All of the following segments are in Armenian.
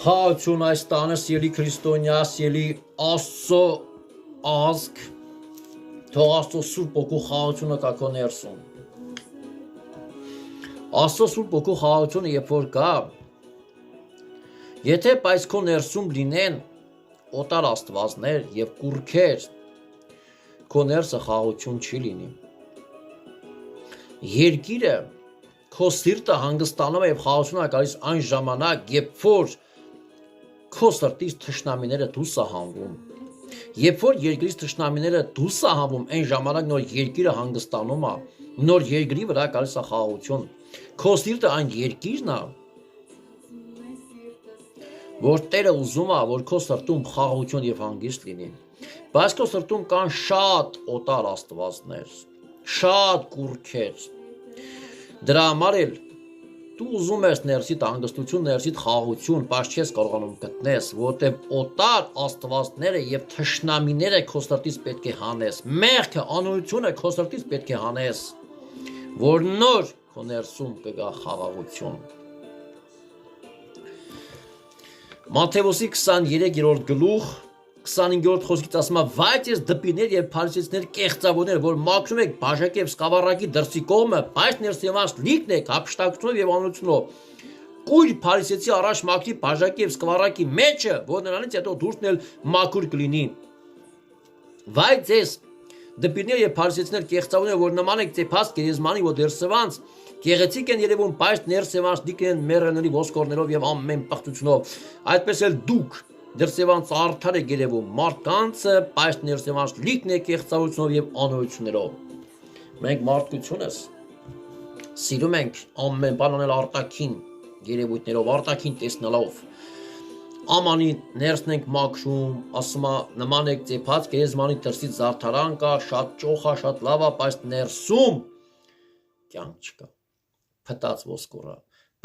Խաղություն այս տանը սիրելի քրիստոնյա, սիրելի Աստծո ազգ, թող Աստծո Սուրբ Օգու խաղությունը կա քո ներսում։ Աստծո Սուրբ Օգու խաղությունը երբ որ կա, եթե բայց քո ներսում լինեն օտար աստվածներ եւ կուռքեր, քո ներսը խաղություն չի լինի։ Երկիրը քո սիրտը հանգստանում է եւ խաղություն է գալիս այն ժամանակ, երբ որ քո սրտից թշնամիները դուրս է հանվում։ Երբ որ երկրից թշնամիները դուրս է հանվում, այն ժամանակ նոր երկիրը հանգստանում է, նոր երկրի վրա գալիս է խաղաղություն։ Քո սիրտը այն երկիրն է, որ Տերը ուզում է, որ քո սրտում խաղաղություն եւ հանգիստ լինի։ Բայց քո սրտում կան շատ օտար աստվածներ, շատ կուռքեր։ Դրա համար էլ դու ուզում ես ներսիդ հանգստություն, ներսիդ խաղաղություն, բայց չես կարողանում գտնես, որտեղ օտար աստվածները եւ թշնամիները քո սրտից պետք է հանես։ Մեղքը, անօրությունը քո սրտից պետք է հանես, որ նոր քո ներսում կգա խաղաղություն։ Մատթեոսի 23-րդ գլուխ 25-րդ խոսքից ասում է. «Բայց ես դպիներ եւ փարիսեցիներ կեղծավորներ, որ մաքրում եք բաժակի եւ սկավառակի դրսի կողմը, բայց ներսևանց լիքն եք հափշտակությունով եւ անօրությունով։ Կույր փարիսեցի առաջ մաքրի բաժակի եւ սկավառակի մեջը, որ նրանից հետո դուրսն էլ մաքուր կլինի։ Բայց ես դպիներ եւ փարիսեցիներ կեղծավորներ, որ նման եք ծեփած գերեզմանի, որ ներսևանց գեղեցիկ են երևում, բայց ներսևանց լիքն են մեռելների ոսկորներով եւ ամեն պղծությունով։ Այդպես էլ դուք դրսևանց արդար եք երևում մարդկանցը, բայց ներսևանց լիքն է կեղծավորությունով եւ անօրություններով։ Մենք մարդկությունս սիրում ենք ամեն բան անել արտաքին երևույթներով, արտաքին տեսնելով։ Ամանի ներսն ենք մաքրում, ասում է նման եք ծեփած գերեզմանի դրսից զարդարան կա, շատ ճոխ է, շատ լավ է, բայց ներսում կյանք չկա։ Փտած ոսկորը։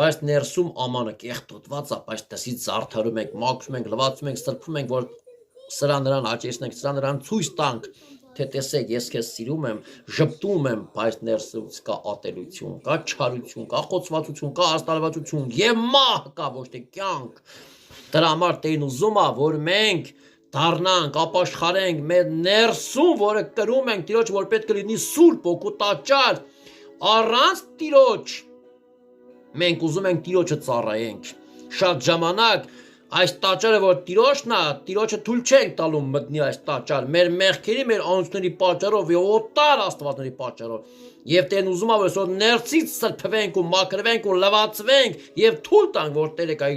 Բայց ներսում ամանը կեղտոտված է, բայց դրսից զարդարում ենք, մաքրում ենք, լվացում ենք, սրբում ենք, որ սրա նրան հաճեցնենք, սրա նրան ցույց տանք, թե տեսեք, ես քեզ սիրում եմ, ժպտում եմ, բայց ներսից կա ատելություն, կա չարություն, կա խոցվածություն, կա հաստալվածություն եւ մահ կա, ոչ թե կյանք։ Դրա համար Տերն ուզում է, որ մենք դառնանք, ապաշխարենք մեր ներսում, որը կրում ենք Տիրոջ, որ պետք է լինի Սուրբ Օգու տաճար, առանց Տիրոջ մենք ուզում ենք Տիրոջը ծառայենք։ Շատ ժամանակ այս տաճարը, որ Տիրոջն է, Տիրոջը թույլ չենք տալու մտնի այս տաճար, մեր մեղքերի, մեր անօրությունների պատճառով եւ օտար աստվածների պատճառով։ Եվ Տերն ուզում է, որ ներսից սրբվենք ու մաքրվենք ու լվացվենք եւ թույլ տանք, որ Տերը գա